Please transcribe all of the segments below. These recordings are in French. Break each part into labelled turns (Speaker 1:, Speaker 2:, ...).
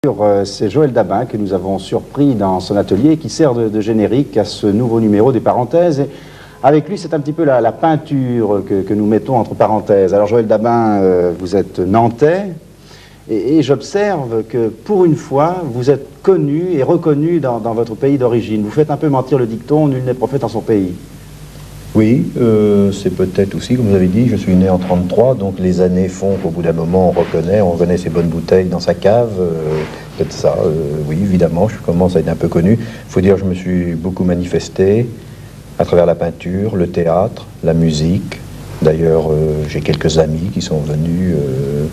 Speaker 1: C'est Joël Dabin que nous avons surpris dans son atelier qui sert de générique à ce nouveau numéro des parenthèses. Et avec lui, c'est un petit peu la peinture que nous mettons entre parenthèses. Alors Joël Dabin, vous êtes nantais et j'observe que pour une fois, vous êtes connu et reconnu dans votre pays d'origine. Vous faites un peu mentir le dicton, nul n'est prophète en son pays.
Speaker 2: Oui, c'est peut-être aussi, comme vous avez dit, je suis né en 1933, donc les années font qu'au bout d'un moment, on reconnaît ses bonnes bouteilles dans sa cave, peut-être ça, oui, évidemment, je commence à être un peu connu. Il faut dire que je me suis beaucoup manifesté à travers la peinture, le théâtre, la musique. D'ailleurs, j'ai quelques amis qui sont venus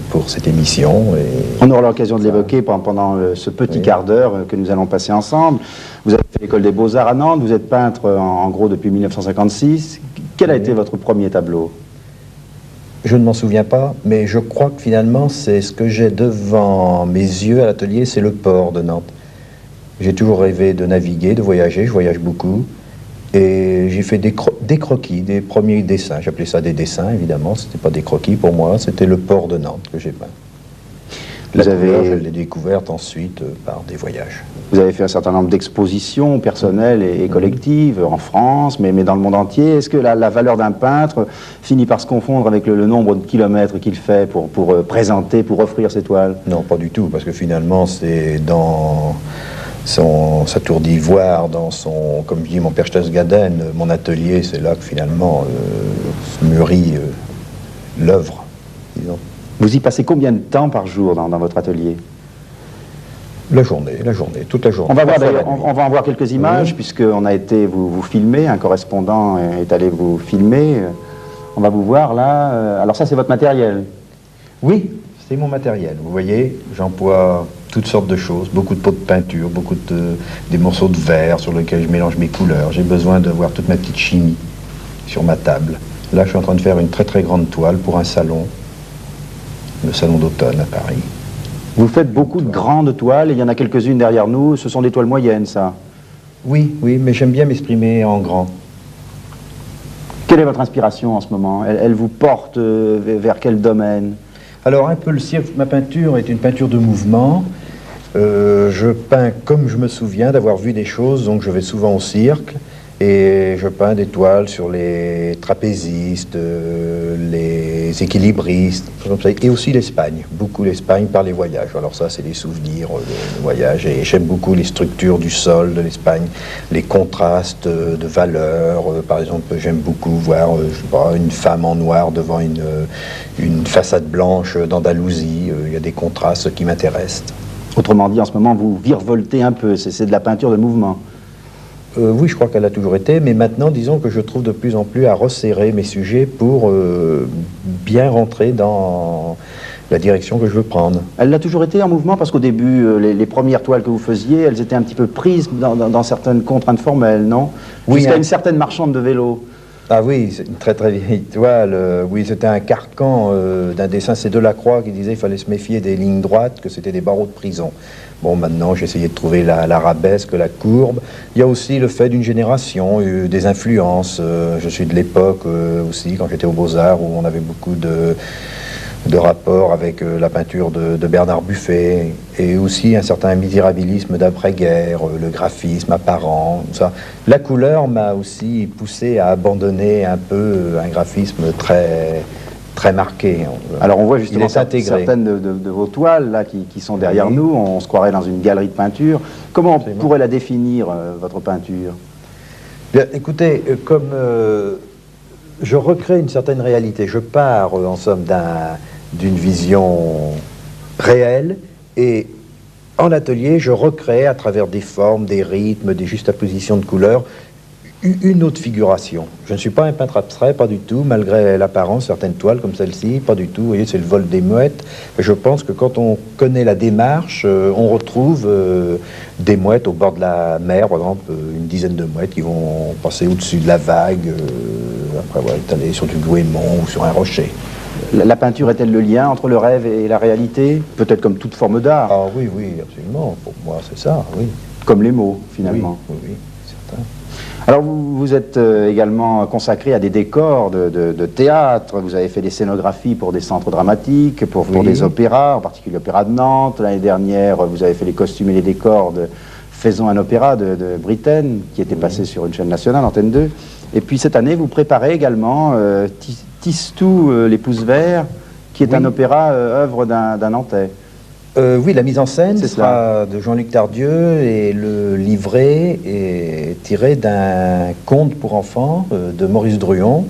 Speaker 2: pour cette émission. Et
Speaker 1: on aura l'occasion de l'évoquer pendant ce petit quart d'heure que nous allons passer ensemble. Vous avez fait l'école des Beaux-Arts à Nantes, vous êtes peintre en gros depuis 1956. Quel a été votre premier tableau?
Speaker 2: Je ne m'en souviens pas, mais je crois que finalement, c'est ce que j'ai devant mes yeux à l'atelier, c'est le port de Nantes. J'ai toujours rêvé de naviguer, de voyager, je voyage beaucoup. Et j'ai fait des croquis, des premiers dessins. J'appelais ça des dessins, évidemment. Ce n'était pas des croquis pour moi. C'était le port de Nantes que j'ai peint. Je l'ai découverte ensuite par des voyages.
Speaker 1: Vous avez fait un certain nombre d'expositions personnelles et collectives en France, mais dans le monde entier. Est-ce que la valeur d'un peintre finit par se confondre avec le nombre de kilomètres qu'il fait pour présenter, pour offrir ses toiles?
Speaker 2: Non, pas du tout, parce que finalement, c'est dans sa tour d'ivoire, dans son, comme dit mon père Stelsgaden, mon atelier, c'est là que finalement se mûrit l'œuvre, disons.
Speaker 1: Vous y passez combien de temps par jour dans votre atelier?
Speaker 2: La journée, toute la journée.
Speaker 1: On va en voir quelques images, puisqu'on a été vous filmer, un correspondant est allé vous filmer. On va vous voir là. Alors ça, c'est votre matériel?
Speaker 2: Oui, c'est mon matériel. Vous voyez, j'emploie toutes sortes de choses, beaucoup de pots de peinture, des morceaux de verre sur lesquels je mélange mes couleurs. J'ai besoin de voir toute ma petite chimie sur ma table. Là, je suis en train de faire une très très grande toile pour un salon, le salon d'automne à Paris.
Speaker 1: Vous faites beaucoup de grandes toiles, et il y en a quelques-unes derrière nous. Ce sont des toiles moyennes, ça?
Speaker 2: Oui, mais j'aime bien m'exprimer en grand.
Speaker 1: Quelle est votre inspiration en ce moment? Elle vous porte vers quel domaine?
Speaker 2: Alors, un peu le cirque, ma peinture est une peinture de mouvement. Je peins comme je me souviens d'avoir vu des choses, donc je vais souvent au cirque et je peins des toiles sur les trapézistes, les équilibristes, et aussi l'Espagne, beaucoup l'Espagne par les voyages. Alors ça, c'est des souvenirs de voyage, et j'aime beaucoup les structures du sol de l'Espagne, les contrastes de valeurs. Par exemple, j'aime beaucoup voir, je sais pas, une femme en noir devant une façade blanche d'Andalousie. Il y a des contrastes qui m'intéressent.
Speaker 1: Autrement dit, en ce moment, vous virevoltez un peu, c'est de la peinture de mouvement.
Speaker 2: Oui, je crois qu'elle a toujours été, mais maintenant, disons que je trouve de plus en plus à resserrer mes sujets pour bien rentrer dans la direction que je veux prendre.
Speaker 1: Elle l'a toujours été en mouvement, parce qu'au début, les premières toiles que vous faisiez, elles étaient un petit peu prises dans certaines contraintes formelles, non?
Speaker 2: Oui,
Speaker 1: jusqu'à une certaine marchande de vélo.
Speaker 2: Ah oui, c'est une très très vieille toile. Oui, c'était un carcan d'un dessin, c'est Delacroix qui disait qu'il fallait se méfier des lignes droites, que c'était des barreaux de prison. Bon, maintenant, j'ai essayé de trouver l'arabesque, la courbe. Il y a aussi le fait d'une génération, des influences. Je suis de l'époque aussi, quand j'étais aux Beaux-Arts, où on avait beaucoup de rapports avec la peinture de Bernard Buffet, et aussi un certain misérabilisme d'après-guerre, le graphisme apparent, tout ça. La couleur m'a aussi poussé à abandonner un peu un graphisme très marqué.
Speaker 1: Alors on voit justement certaines de vos toiles là, qui sont derrière nous. On se croirait dans une galerie de peinture. Comment on pourrait la définir, votre peinture?
Speaker 2: Bien, écoutez, comme je recrée une certaine réalité, je pars en somme d'une vision réelle, et en atelier, je recrée à travers des formes, des rythmes, des juxtapositions de couleurs, une autre figuration. Je ne suis pas un peintre abstrait, pas du tout, malgré l'apparence, certaines toiles comme celle-ci, pas du tout. Vous voyez, c'est le vol des mouettes. Je pense que quand on connaît la démarche, on retrouve des mouettes au bord de la mer, par exemple, une dizaine de mouettes qui vont passer au-dessus de la vague, après avoir étalé sur du goémon ou sur un rocher.
Speaker 1: La peinture est-elle le lien entre le rêve et la réalité? Peut-être comme toute forme d'art.
Speaker 2: Ah oui, absolument. Pour moi, c'est ça, oui.
Speaker 1: Comme les mots, finalement.
Speaker 2: Oui, certain.
Speaker 1: Alors vous êtes également consacré à des décors de théâtre, vous avez fait des scénographies pour des centres dramatiques, pour des opéras, en particulier l'Opéra de Nantes. L'année dernière, vous avez fait les costumes et les décors de Faisons un opéra de Britten, qui était passé sur une chaîne nationale, Antenne 2. Et puis cette année, vous préparez également Tistou, l'épouse vert, qui est un opéra œuvre d'un Nantais.
Speaker 2: Oui, la mise en scène sera de Jean-Luc Tardieu et le livret est tiré d'un conte pour enfants de Maurice Druon.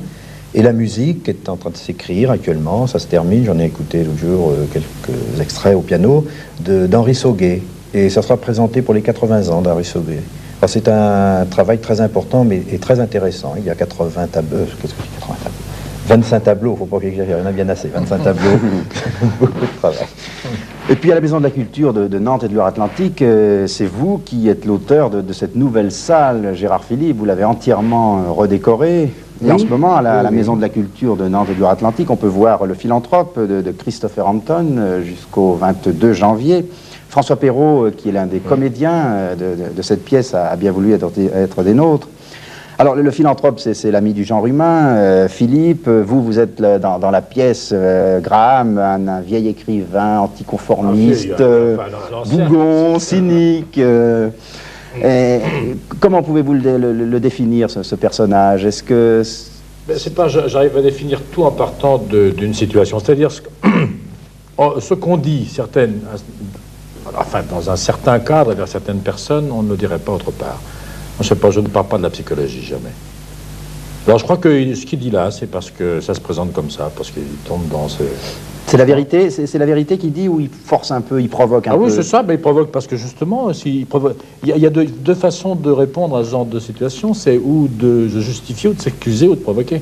Speaker 2: Et la musique est en train de s'écrire actuellement, ça se termine, j'en ai écouté l'autre jour quelques extraits au piano, d'Henri Sauguet. Et ça sera présenté pour les 80 ans d'Henri Sauguet. Alors c'est un travail très important et très intéressant. Il y a 80 tableaux, qu'est-ce que c'est 80 tableaux 25 tableaux, il ne faut pas que j'exagère, il y en a bien assez, 25 tableaux, beaucoup de travail.
Speaker 1: Et puis à la Maison de la Culture de Nantes et de Loire-Atlantique, c'est vous qui êtes l'auteur de cette nouvelle salle, Gérard Philippe, vous l'avez entièrement redécorée. Et en ce moment, à la Maison de la Culture de Nantes et de Loire-Atlantique, on peut voir Le Philanthrope de Christopher Hampton jusqu'au 22 janvier. François Perrault, qui est l'un des comédiens de cette pièce, a bien voulu être des nôtres. Alors, le Philanthrope, c'est l'ami du genre humain. Philippe, vous êtes dans la pièce Graham, un vieil écrivain anticonformiste, bougon, cynique. Comment pouvez-vous le définir, ce personnage? Est-ce que...
Speaker 3: c'est pas, j'arrive à définir tout en partant d'une situation. C'est-à-dire, ce qu'on dit, enfin, dans un certain cadre, vers certaines personnes, on ne le dirait pas autre part. Je ne sais pas, je ne parle pas de la psychologie, jamais. Alors je crois que ce qu'il dit là, c'est parce que ça se présente comme ça, parce qu'il tombe dans ce...
Speaker 1: C'est la vérité, c'est la vérité qu'il dit, ou il force un peu, il provoque un peu?
Speaker 3: Ah oui, c'est ça, mais il provoque parce que justement, il y a deux façons de répondre à ce genre de situation, c'est ou de justifier, ou de s'accuser, ou de provoquer,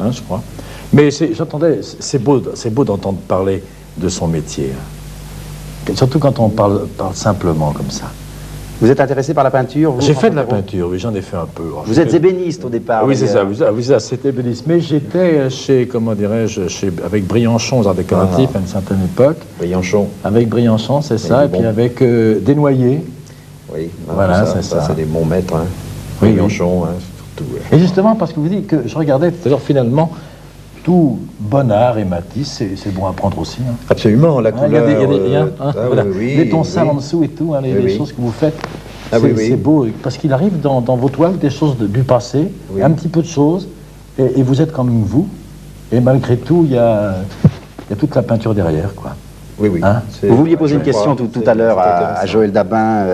Speaker 3: hein, je crois. Mais j'entendais, c'est beau d'entendre parler de son métier, hein. Surtout quand on parle simplement comme ça.
Speaker 1: Vous êtes intéressé par la peinture?
Speaker 3: J'ai fait de la peinture, oui, j'en ai fait un peu. Alors,
Speaker 1: vous êtes ébéniste au départ?
Speaker 3: Oui, c'est ça, c'était ébéniste. Mais j'étais chez, comment dirais-je, avec Briançon, aux arts décoratifs, à une certaine époque.
Speaker 2: Briançon.
Speaker 3: Avec Briançon, c'est ça, et puis avec Desnoyers.
Speaker 2: Oui,
Speaker 3: voilà, c'est ça.
Speaker 2: C'est des bons maîtres, hein.
Speaker 3: Oui,
Speaker 2: Briançon, hein, surtout.
Speaker 3: Et justement, parce que vous dites que je regardais tout à l'heure, finalement, tout bon art et Matisse, c'est bon à prendre aussi. Hein.
Speaker 2: Absolument, la couleur.
Speaker 3: Il y a des liens, voilà.
Speaker 2: Les
Speaker 3: tons sales en dessous et tout, hein, les choses que vous faites. C'est beau, parce qu'il arrive dans vos toiles des choses du passé, un petit peu de choses, et vous êtes quand même vous, et malgré tout, il y a toute la peinture derrière, quoi.
Speaker 2: Oui, oui.
Speaker 1: Hein, vous vouliez poser une question tout à l'heure à Joël Dabin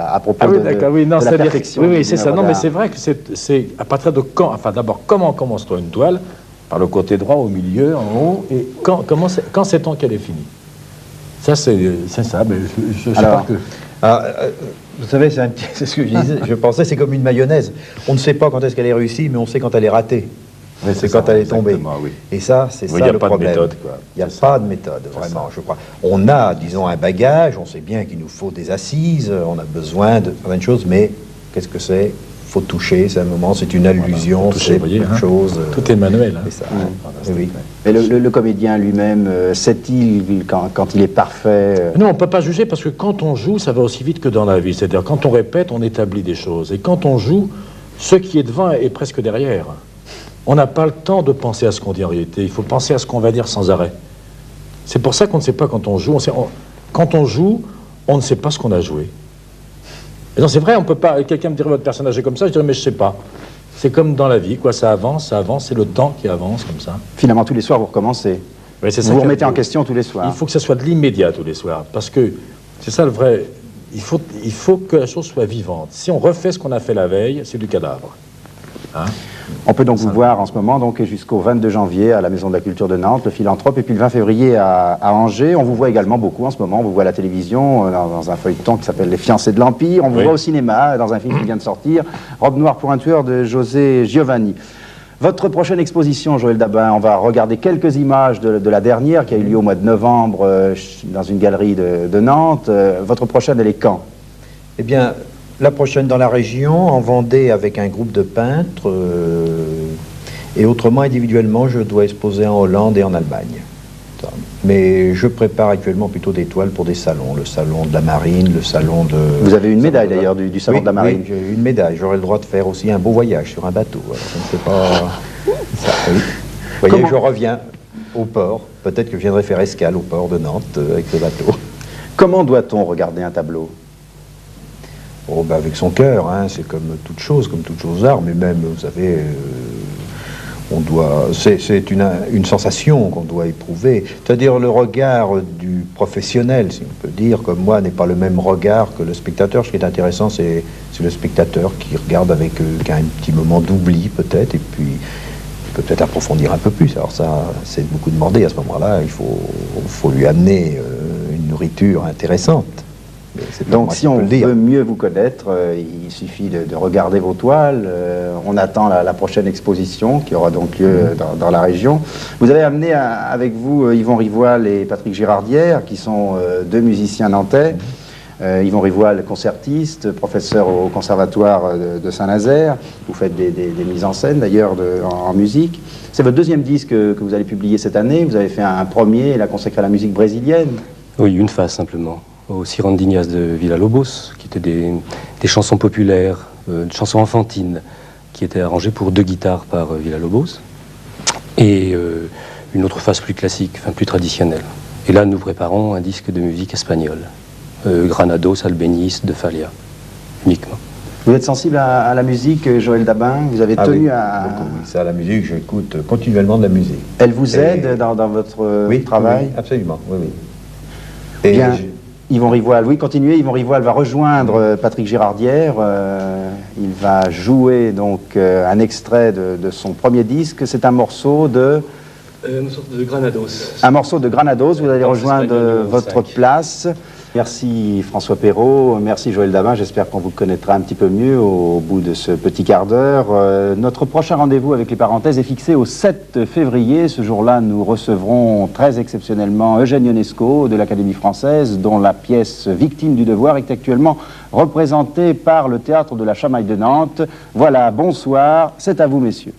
Speaker 1: à propos de la perfection.
Speaker 3: Oui, c'est ça. Non, mais c'est vrai que c'est à partir de quand, enfin d'abord, comment commence-t-on une toile? Par le côté droit, au milieu, en haut, et quand sait-on qu'elle est finie? Ça, c'est ça, mais je sais pas que...
Speaker 2: vous savez, c'est ce que je disais, je pensais, c'est comme une mayonnaise. On ne sait pas quand est-ce qu'elle est réussie, mais on sait quand elle est ratée.
Speaker 3: Oui,
Speaker 2: c'est quand elle est tombée.
Speaker 3: Oui.
Speaker 2: Et ça, c'est ça le problème. Il n'y a pas de méthode, vraiment, je crois. On a, disons, un bagage, on sait bien qu'il nous faut des assises, on a besoin de certaines choses, mais qu'est-ce que c'est? Il faut toucher, c'est un moment, c'est une allusion, c'est quelque chose.
Speaker 3: Tout est manuel. Hein.
Speaker 2: Ça, oui.
Speaker 1: Mais le comédien lui-même, sait-il quand il est parfait?
Speaker 3: Non, on ne peut pas juger parce que quand on joue, ça va aussi vite que dans la vie. C'est-à-dire, quand on répète, on établit des choses. Et quand on joue, ce qui est devant est presque derrière. On n'a pas le temps de penser à ce qu'on dit en réalité. Il faut penser à ce qu'on va dire sans arrêt. C'est pour ça qu'on ne sait pas quand on joue. Quand on joue, on ne sait pas ce qu'on a joué. Et non, c'est vrai, on peut pas. Quelqu'un me dirait votre personnage est comme ça, je dirais mais je sais pas. C'est comme dans la vie, quoi. Ça avance, c'est le temps qui avance comme ça.
Speaker 1: Finalement, tous les soirs, vous recommencez.
Speaker 3: Ouais, c'est ça
Speaker 1: vous remettez en question tous les soirs.
Speaker 3: Il faut que ça soit de l'immédiat tous les soirs, parce que c'est ça le vrai. Il faut que la chose soit vivante. Si on refait ce qu'on a fait la veille, c'est du cadavre. Hein?
Speaker 1: On peut donc vous voir en ce moment, donc jusqu'au 22 janvier à la Maison de la Culture de Nantes, le Philanthrope, et puis le 20 février à Angers. On vous voit également beaucoup en ce moment. On vous voit à la télévision dans un feuilleton qui s'appelle Les Fiancés de l'Empire. On vous voit au cinéma dans un film qui vient de sortir, Robe noire pour un tueur de José Giovanni. Votre prochaine exposition, Joël Dabin, on va regarder quelques images de la dernière qui a eu lieu au mois de novembre dans une galerie de Nantes. Votre prochaine, elle est quand?
Speaker 2: Eh bien, la prochaine dans la région, en Vendée avec un groupe de peintres, et autrement individuellement, je dois exposer en Hollande et en Allemagne. Mais je prépare actuellement plutôt des toiles pour des salons. Le salon de la Marine, le salon de...
Speaker 1: Vous avez une médaille d'ailleurs du salon de la Marine.
Speaker 2: Oui, j'ai une médaille. J'aurai le droit de faire aussi un beau voyage sur un bateau. Alors, je ne sais pas... Ça, oui. Vous voyez, je reviens au port. Peut-être que je viendrai faire escale au port de Nantes avec ce bateau.
Speaker 1: Comment doit-on regarder un tableau?
Speaker 2: Oh, ben avec son cœur, hein, c'est comme toute chose d'art, mais même, vous savez, on doit, c'est une sensation qu'on doit éprouver. C'est-à-dire le regard du professionnel, si on peut dire, comme moi, n'est pas le même regard que le spectateur. Ce qui est intéressant, c'est le spectateur qui regarde avec un petit moment d'oubli, peut-être, et puis peut-être approfondir un peu plus. Alors ça, c'est beaucoup demandé à ce moment-là. Il faut lui amener une nourriture intéressante.
Speaker 1: Donc si on veut mieux vous connaître, il suffit de regarder vos toiles. On attend la prochaine exposition qui aura donc lieu dans la région. Vous avez amené avec vous Yvon Rivoal et Patrick Girardière, qui sont deux musiciens nantais. Yvon Rivoal, concertiste, professeur au conservatoire de Saint-Nazaire. Vous faites des mises en scène d'ailleurs en musique. C'est votre deuxième disque que vous allez publier cette année. Vous avez fait un premier, il a consacré à la musique brésilienne.
Speaker 4: Oui, une phase simplement. Aux Cirandinhas de Villa-Lobos, qui étaient des chansons populaires, des chansons enfantines, qui étaient arrangées pour 2 guitares par Villa-Lobos, et une autre phase plus classique, enfin plus traditionnelle. Et là, nous préparons un disque de musique espagnole, Granados, Albéniz, de Falla, uniquement.
Speaker 1: Vous êtes sensible à la musique, Joël Dabin? Vous avez tenu à...
Speaker 2: Beaucoup, oui. Ça, la musique, j'écoute continuellement de la musique.
Speaker 1: Elle vous aide dans votre travail?
Speaker 2: Oui, absolument, oui, oui. Et
Speaker 1: bien, Yvon Rivoal, oui, continuez. Yvon Rivoal va rejoindre Patrick Girardière. Il va jouer donc un extrait de son premier disque. C'est un morceau de...
Speaker 4: Une sorte de Granados.
Speaker 1: Un morceau de Granados. Vous allez rejoindre votre place. Merci François Perrault, merci Joël Dabin. J'espère qu'on vous connaîtra un petit peu mieux au bout de ce petit quart d'heure. Notre prochain rendez-vous avec les parenthèses est fixé au 7 février. Ce jour-là, nous recevrons très exceptionnellement Eugène Ionesco de l'Académie française, dont la pièce Victime du devoir est actuellement représentée par le Théâtre de la Chamaille de Nantes. Voilà, bonsoir, c'est à vous messieurs.